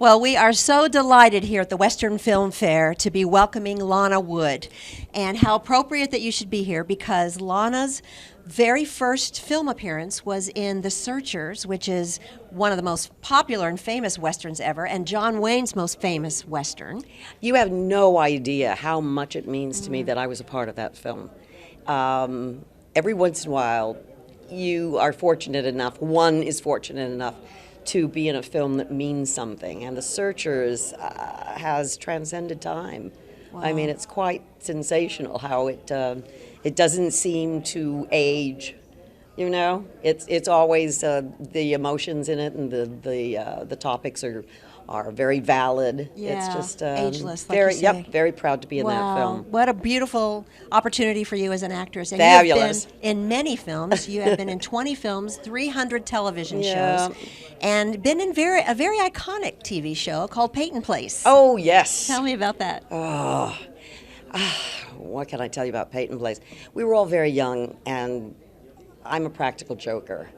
Well, we are so delighted here at the Western Film Fair to be welcoming Lana Wood. And how appropriate that you should be here, because Lana's very first film appearance was in The Searchers, which is one of the most popular and famous Westerns ever, and John Wayne's most famous Western. You have no idea how much it means to me that I was a part of that film. Every once in a while, you are fortunate enough, one is fortunate enough to be in a film that means something, and The Searchers has transcended time. Wow. I mean, it's quite sensational how it doesn't seem to age. You know, it's always the emotions in it, and the topics are very valid. Yeah, it's just ageless. Like very you say. very proud to be in that film. What a beautiful opportunity for you as an actress. And Fabulous. You have been in many films. You have been in 20 films, 300 television Yeah. shows, and been in a very iconic TV show called Peyton Place. Oh yes. Tell me about that. What can I tell you about Peyton Place? We were all very young, and I'm a practical joker.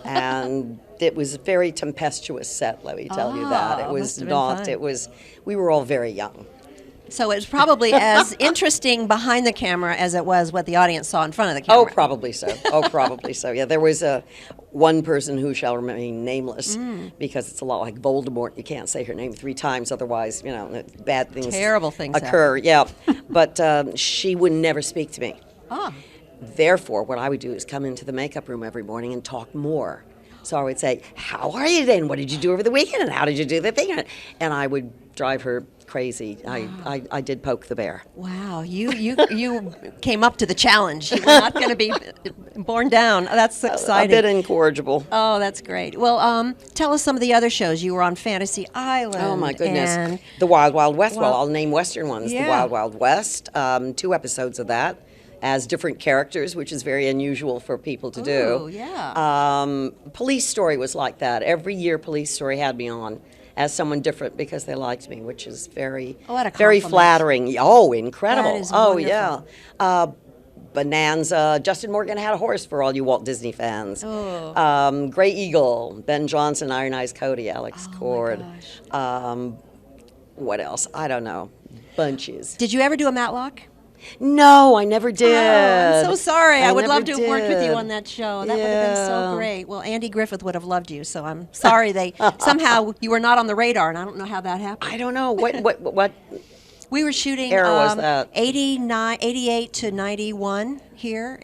And it was a very tempestuous set, let me tell you that. It must was have been not, fun. we were all very young. So it was probably as interesting behind the camera as it was what the audience saw in front of the camera. Oh, probably so. Oh, probably so. Yeah, there was one person who shall remain nameless because it's a lot like Voldemort. You can't say her name 3 times, otherwise, you know, bad things Terrible things occur. Yeah, but she would never speak to me. Ah. Therefore, what I would do is come into the makeup room every morning and talk more. So I would say, "How are you today? And what did you do over the weekend? And how did you do the thing?" And I would drive her crazy. I did poke the bear. Wow, you came up to the challenge. You were not going to be borne down. That's exciting. A bit incorrigible. Oh, that's great. Well, tell us some of the other shows. You were on Fantasy Island. Oh my goodness. And The Wild Wild West. Well, Well, I'll name Western ones. yeah. The Wild Wild West. 2 episodes of that as different characters, which is very unusual for people to do. Oh, yeah. Police Story was like that. Every year Police Story had me on as someone different because they liked me, which is very, What a very compliment. Oh, incredible. That is oh, wonderful. yeah. Bonanza. Justin Morgan Had a Horse for all you Walt Disney fans. Oh. Gray Eagle. Ben Johnson, Iron Eyes Cody, Alex Oh, my Cord. gosh. What else? I don't know. Bunches. Did you ever do a Matlock? No, I never did. Oh, I'm so sorry. I would never love to have worked with you did. on that show. That would have been so Yeah. great. Well, Andy Griffith would have loved you, so I'm sorry somehow you were not on the radar, and I don't know how that happened. I don't know. What We were shooting era was that? 88 to 91 here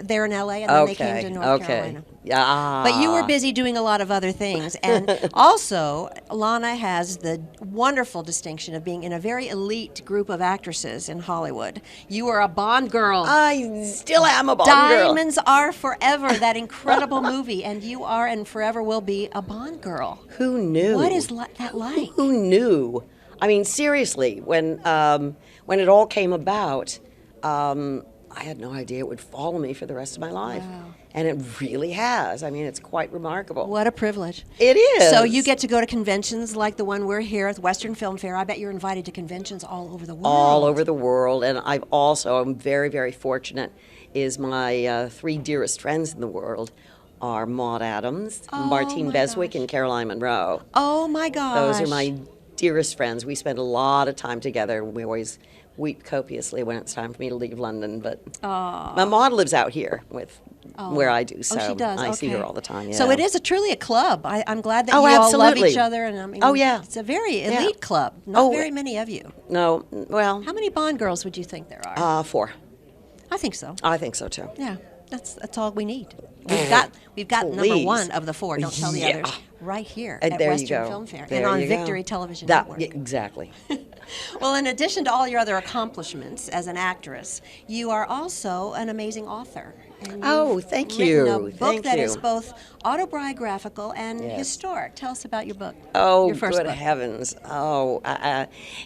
there in LA, and then they came to North Carolina. Yeah. But you were busy doing a lot of other things. And also, Lana has the wonderful distinction of being in a very elite group of actresses in Hollywood. You are a Bond girl. I still am a Bond girl. Diamonds Are Forever, that incredible movie, and you are and forever will be a Bond girl. Who knew? What is that like? Who knew? I mean, seriously, when it all came about, I had no idea it would follow me for the rest of my life. Wow. And it really has. I mean, it's quite remarkable. What a privilege. It is. So you get to go to conventions like the one we're here at the Western Film Fair. I bet you're invited to conventions all over the world. All over the world. And I'm very, very fortunate, is my 3 dearest friends in the world are Maude Adams, Martine my Beswick, gosh. and Caroline Munro. Oh, my gosh. Those are my dearest friends. We spend a lot of time together. We always weep copiously when it's time for me to leave London. But my Maude lives out here with where I do, so she does. I see her Okay. all the time. Yeah. So it is truly a club. I'm glad that Oh, you all love absolutely. each other. And I mean, Oh, yeah. It's a very Yeah. elite club. Not Oh, very many of you. No, well, How many Bond girls would you think there are? 4. I think so. I think so too. Yeah, that's all we need. We've got number Please. 1 of the 4. Don't tell the Yeah. others. Right here And at there you Western go. Film Fair There and on you go. Victory Television That, Network. yeah, exactly. Well, in addition to all your other accomplishments as an actress, you are also an amazing author. And Oh, you've thank written you. a book Thank that you. is both autobiographical and Yes. historic. Tell us about your book. Oh, your first good book. heavens. Oh,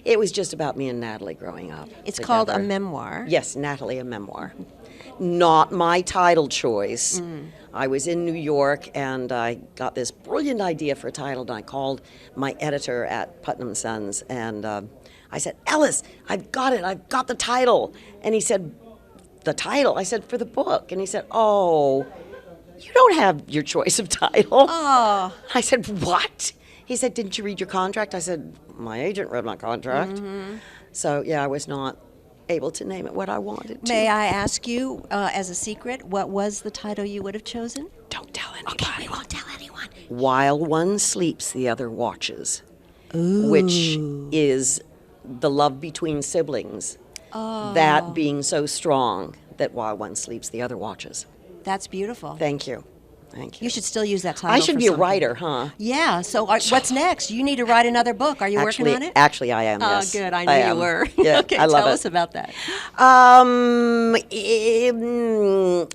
it was just about me and Natalie growing up. It's called a together. memoir. Yes, Natalie, a memoir. Not my title choice. I was in New York and I got this brilliant idea for a title, and I called my editor at Putnam Sons and I said, "Ellis, I've got it. I've got the title." And he said, "The title?" I said, "For the book." And he said, "Oh, you don't have your choice of title." Oh. I said, "What?" He said, "Didn't you read your contract?" I said, "My agent read my contract." So, yeah, I was not able to name it what I wanted to. May I ask you, as a secret, what was the title you would have chosen? Don't tell anybody. Okay, we won't tell anyone. While one sleeps, the other watches, which is the love between siblings, that being so strong that while one sleeps, the other watches. That's beautiful. Thank you. Thank you. You should still use that title. I should for be a something. writer, huh? Yeah. So what's next? You need to write another book. Are you working on it? Actually, I am, Oh, yes. good. I knew you am. were. Yeah, Okay, I love tell it. us about that.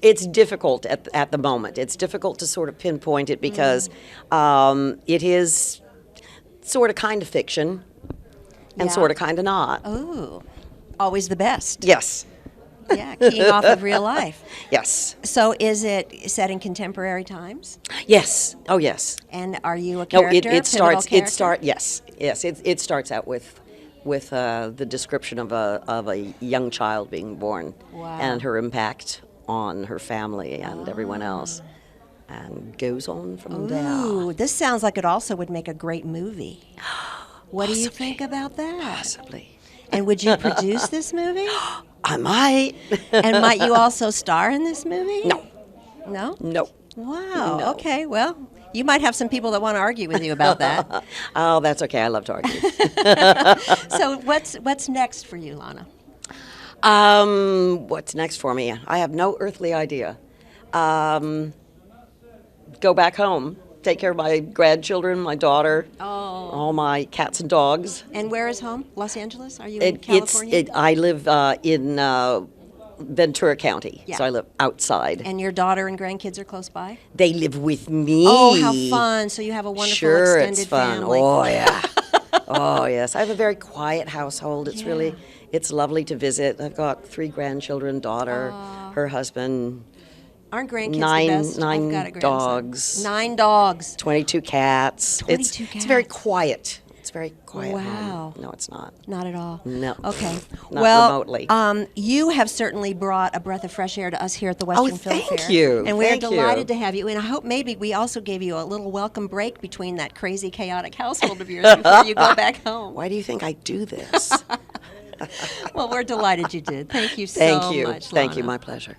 It's difficult at the moment. It's difficult to sort of pinpoint it because it is sort of kind of fiction and Yeah. sort of kind of not. Ooh, always the best. Yes. Yeah, keying off of real life. Yes. So is it set in contemporary times? Yes. Oh, yes. And are you a No, character? it starts. pivotal It start. Yes. Yes. It starts out with the description of a young child being born Wow. and her impact on her family and everyone else, and goes on from there. Ooh, this sounds like it also would make a great movie. What do you Possibly. think about that? Possibly. And would you produce this movie? I might. And might you also star in this movie? No. No? No. Wow. No. Okay. Well, you might have some people that want to argue with you about that. Oh, that's okay. I love to argue. So what's next for you, Lana? What's next for me? I have no earthly idea. Go back home, take care of my grandchildren, my daughter, all my cats and dogs. And where is home? Los Angeles? Are you in California? I live in Ventura County, Yeah. so I live outside. And your daughter and grandkids are close by? They live with me. Oh, how fun. So you have a wonderful Sure, extended it's fun. family. Oh, yeah. Oh, yes. I have a very quiet household. It's really, it's lovely to visit. I've got 3 grandchildren, daughter, her husband, Aren't grandkids nine- the best? nine I've got a grandson. dogs. 9 dogs. 22 cats. 22 It's very cats. quiet. It's very quiet. Wow. home. No, it's not. Not at all. No. Okay. Not well, remotely. You have certainly brought a breath of fresh air to us here at the Western Film thank Fair. you. And we Thank are you. delighted to have you. And I hope maybe we also gave you a little welcome break between that crazy, chaotic household of yours before you go back home. Why do you think I do this? Well, we're delighted you did. Thank you so Thank you. much, Thank you. Lana. My pleasure.